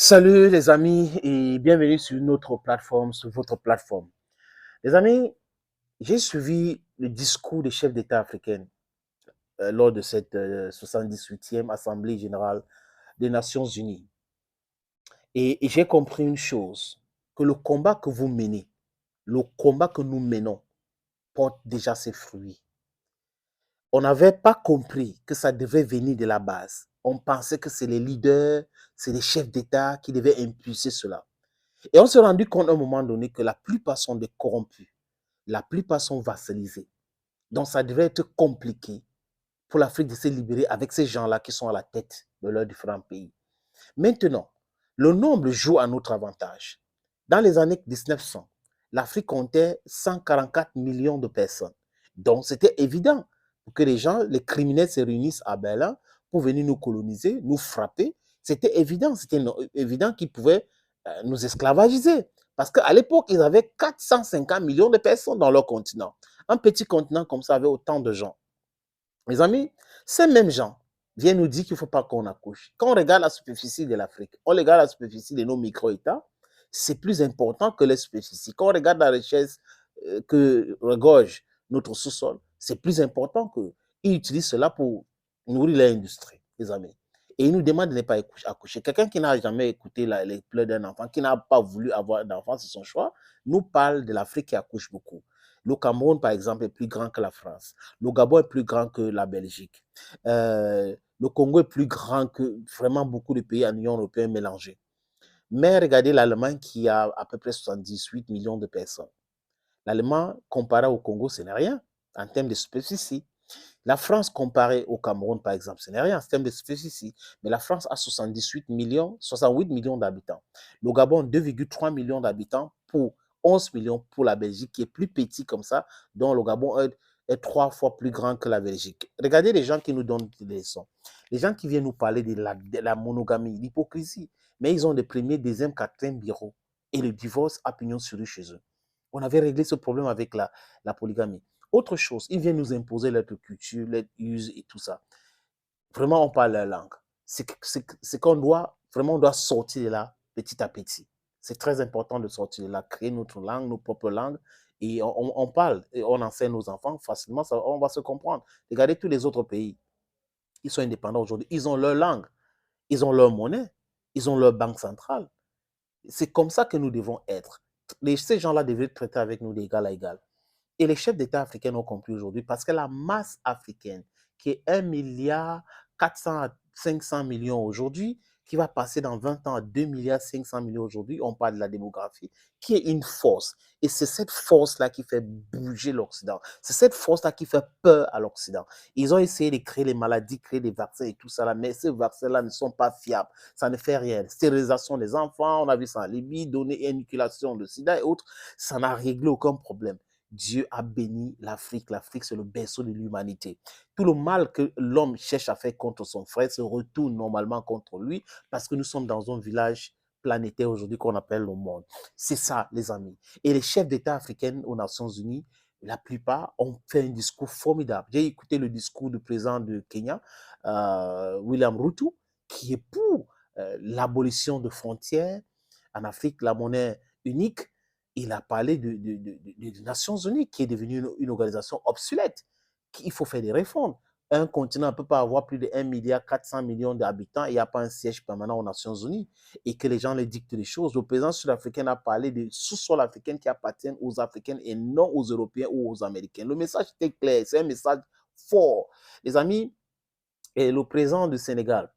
Salut les amis et bienvenue sur notre plateforme, sur votre plateforme. Les amis, j'ai suivi le discours des chefs d'État africains lors de cette 78e Assemblée générale des Nations Unies. Et j'ai compris une chose, que le combat que vous menez, le combat que nous menons, porte déjà ses fruits. On n'avait pas compris que ça devait venir de la base. On pensait que c'est les leaders, c'est les chefs d'État qui devaient impulser cela. Et on s'est rendu compte à un moment donné que la plupart sont des corrompus. La plupart sont vassalisés. Donc ça devait être compliqué pour l'Afrique de se libérer avec ces gens-là qui sont à la tête de leurs différents pays. Maintenant, le nombre joue à notre avantage. Dans les années 1900, l'Afrique comptait 144 millions de personnes. Donc c'était évident que les gens, les criminels se réunissent à Berlin pour venir nous coloniser, nous frapper. C'était évident qu'ils pouvaient nous esclavagiser. Parce qu'à l'époque, ils avaient 450 millions de personnes dans leur continent. Un petit continent comme ça avait autant de gens. Mes amis, ces mêmes gens viennent nous dire qu'il ne faut pas qu'on accouche. Quand on regarde la superficie de l'Afrique, on regarde la superficie de nos micro-États, c'est plus important que la superficie. Quand on regarde la richesse que regorge notre sous-sol, c'est plus important qu'ils utilisent cela pour nourrir l'industrie, les amis. Et ils nous demandent de ne pas accoucher. Quelqu'un qui n'a jamais écouté les pleurs d'un enfant, qui n'a pas voulu avoir d'enfant, c'est son choix, nous parle de l'Afrique qui accouche beaucoup. Le Cameroun, par exemple, est plus grand que la France. Le Gabon est plus grand que la Belgique. Le Congo est plus grand que vraiment beaucoup de pays en Union européenne mélangés. Mais regardez l'Allemagne qui a à peu près 78 millions de personnes. L'Allemagne, comparé au Congo, ce n'est rien en termes de superficie. La France, comparée au Cameroun, par exemple, ce n'est rien en termes de superficie. Mais la France a 68 millions d'habitants. Le Gabon, 2,3 millions d'habitants pour 11 millions pour la Belgique, qui est plus petit comme ça, dont le Gabon est 3 fois plus grand que la Belgique. Regardez les gens qui nous donnent des leçons. Les gens qui viennent nous parler de la monogamie, l'hypocrisie. Mais ils ont les premiers, deuxième, quatrième bureaux. Et le divorce a pignon sur rue chez eux. On avait réglé ce problème avec la polygamie. Autre chose, ils viennent nous imposer leur culture, leur use et tout ça. Vraiment, on parle leur langue. C'est qu'on doit, vraiment, on doit sortir de là petit à petit. C'est très important de sortir de là, créer notre langue, nos propres langues. Et on parle, et on enseigne nos enfants facilement, ça, on va se comprendre. Regardez tous les autres pays. Ils sont indépendants aujourd'hui. Ils ont leur langue, ils ont leur monnaie, ils ont leur banque centrale. C'est comme ça que nous devons être. Ces gens-là devraient traiter avec nous d'égal à égal. Et les chefs d'État africains ont compris aujourd'hui parce que la masse africaine, qui est 1 milliard 400 à 500 millions aujourd'hui, qui va passer dans 20 ans à 2 milliards 500 millions aujourd'hui, on parle de la démographie, qui est une force. Et c'est cette force-là qui fait bouger l'Occident. C'est cette force-là qui fait peur à l'Occident. Ils ont essayé de créer les maladies, créer des vaccins et tout ça, là, mais ces vaccins-là ne sont pas fiables. Ça ne fait rien. Stérilisation des enfants, on a vu ça en Libye, donner inoculation de sida et autres, ça n'a réglé aucun problème. Dieu a béni l'Afrique. L'Afrique, c'est le berceau de l'humanité. Tout le mal que l'homme cherche à faire contre son frère se retourne normalement contre lui parce que nous sommes dans un village planétaire aujourd'hui qu'on appelle le monde. C'est ça, les amis. Et les chefs d'État africains aux Nations Unies, la plupart ont fait un discours formidable. J'ai écouté le discours du président de Kenya, William Ruto, qui est pour l'abolition de frontières en Afrique, la monnaie unique. Il a parlé des Nations Unies, qui est devenue une organisation obsolète, qu'il faut faire des réformes. Un continent ne peut pas avoir plus de 1 milliard 400 millions d'habitants et il n'y a pas un siège permanent aux Nations Unies et que les gens les dictent les choses. Le président sud-africain a parlé de sous-sol africain qui appartiennent aux Africains et non aux Européens ou aux Américains. Le message était clair, c'est un message fort. Les amis, et le président du Sénégal,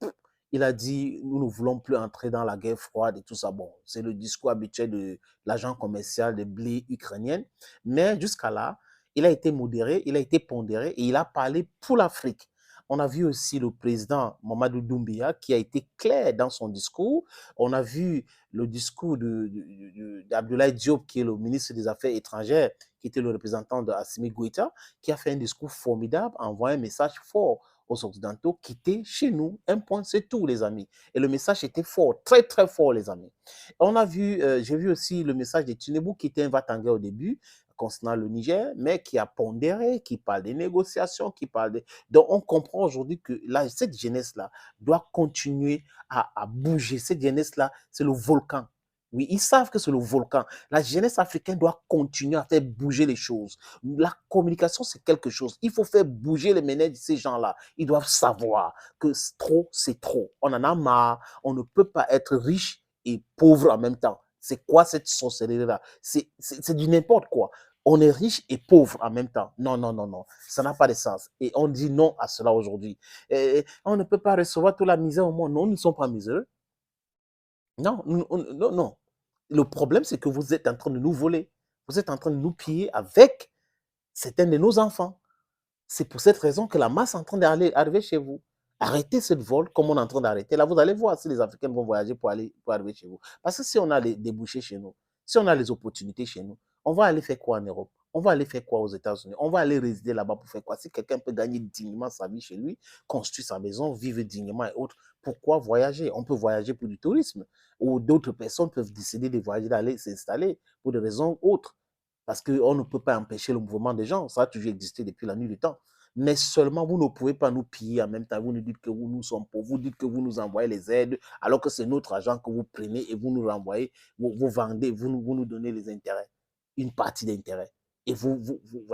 il a dit, nous ne voulons plus entrer dans la guerre froide et tout ça. Bon, c'est le discours habituel de l'agent commercial de blé ukrainienne. Mais jusqu'à là, il a été modéré, il a été pondéré et il a parlé pour l'Afrique. On a vu aussi le président Mamadou Doumbia qui a été clair dans son discours. On a vu le discours d'Abdoulaye Diop, qui est le ministre des Affaires étrangères, qui était le représentant de Assimi Goïta, qui a fait un discours formidable, envoyé un message fort aux Occidentaux, quitter chez nous. Un point, c'est tout, les amis. Et le message était fort, très, très fort, les amis. On a vu, j'ai vu aussi le message de Tinubu qui était un va-t-en-guerre au début, concernant le Niger, mais qui a pondéré, qui parle des négociations, qui parle des... Donc, on comprend aujourd'hui que cette jeunesse-là doit continuer à bouger. Cette jeunesse-là, c'est le volcan. Oui, ils savent que c'est le volcan. La jeunesse africaine doit continuer à faire bouger les choses. La communication, c'est quelque chose. Il faut faire bouger les ménages de ces gens-là. Ils doivent savoir que trop, c'est trop. On en a marre. On ne peut pas être riche et pauvre en même temps. C'est quoi cette sorcellerie-là? C'est du n'importe quoi. On est riche et pauvre en même temps. Non, non, non, non. Ça n'a pas de sens. Et on dit non à cela aujourd'hui. On ne peut pas recevoir toute la misère au monde. Non, nous ne sommes pas miséreux. Non, non, non. Le problème, c'est que vous êtes en train de nous voler. Vous êtes en train de nous piller avec certains de nos enfants. C'est pour cette raison que la masse est en train d'arriver chez vous. Arrêtez ce vol comme on est en train d'arrêter. Là, vous allez voir si les Africains vont voyager pour arriver chez vous. Parce que si on a les débouchés chez nous, si on a les opportunités chez nous, on va aller faire quoi en Europe? On va aller faire quoi aux États-Unis? On va aller résider là-bas pour faire quoi? Si quelqu'un peut gagner dignement sa vie chez lui, construire sa maison, vivre dignement et autres, pourquoi voyager? On peut voyager pour du tourisme. Ou d'autres personnes peuvent décider de voyager, d'aller s'installer pour des raisons autres. Parce qu'on ne peut pas empêcher le mouvement des gens. Ça a toujours existé depuis la nuit du temps. Mais seulement, vous ne pouvez pas nous piller en même temps. Vous nous dites que nous sommes pauvres. Vous dites que vous nous envoyez les aides, alors que c'est notre argent que vous prenez et vous nous renvoyez, vous vendez, vous nous donnez les intérêts, une partie d'intérêts. Et vous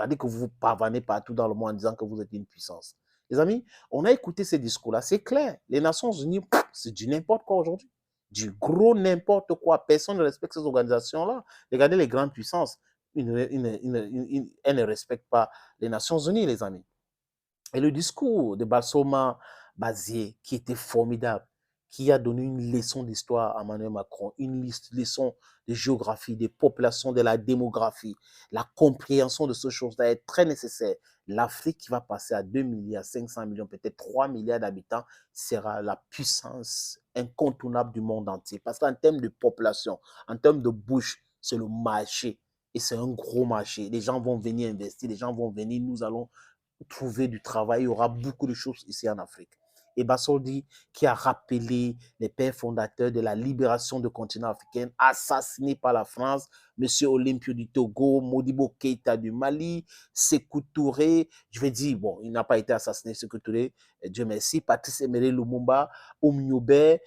dites que vous parvenez partout dans le monde en disant que vous êtes une puissance. Les amis, on a écouté ces discours-là. C'est clair. Les Nations Unies, c'est du n'importe quoi aujourd'hui. Du gros n'importe quoi. Personne ne respecte ces organisations-là. Regardez les grandes puissances. Elles ne respectent pas les Nations Unies, les amis. Et le discours de Balsoma Bazier, qui était formidable, qui a donné une leçon d'histoire à Emmanuel Macron, une leçon de géographie, des populations, de la démographie, la compréhension de ces choses-là est très nécessaire. L'Afrique qui va passer à 2 milliards, 500 millions, peut-être 3 milliards d'habitants, sera la puissance incontournable du monde entier. Parce qu'en termes de population, en termes de bouche, c'est le marché. Et c'est un gros marché. Les gens vont venir investir, les gens vont venir, nous allons trouver du travail. Il y aura beaucoup de choses ici en Afrique. Et Bassoldi, qui a rappelé les pères fondateurs de la libération du continent africain, assassiné par la France, M. Olympio du Togo, Modibo Keïta du Mali, Sékou Touré, je vais dire, bon, il n'a pas été assassiné, Sékou Touré, Dieu merci, Patrice Emery Lumumba, Oumioubé,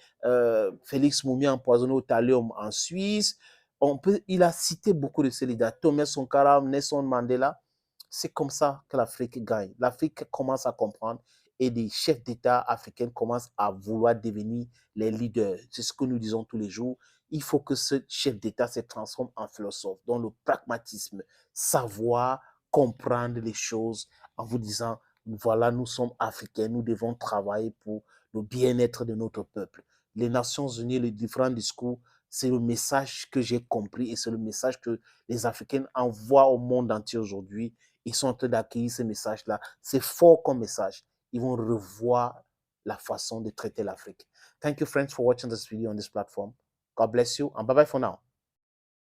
Félix Moumi empoisonné au thallium en Suisse. Il a cité beaucoup de ces leaders, Thomas Sankara, Nelson Mandela. C'est comme ça que l'Afrique gagne. L'Afrique commence à comprendre et les chefs d'État africains commencent à vouloir devenir les leaders. C'est ce que nous disons tous les jours. Il faut que ce chef d'État se transforme en philosophe, dans le pragmatisme, savoir comprendre les choses en vous disant, voilà, nous sommes Africains, nous devons travailler pour le bien-être de notre peuple. Les Nations Unies, les différents discours, c'est le message que j'ai compris et c'est le message que les Africains envoient au monde entier aujourd'hui. Ils sont en train d'accueillir ce message-là. C'est fort comme message. Ils vont revoir la façon de traiter l'Afrique. Thank you, friends, for watching this video on this platform. God bless you and bye-bye for now.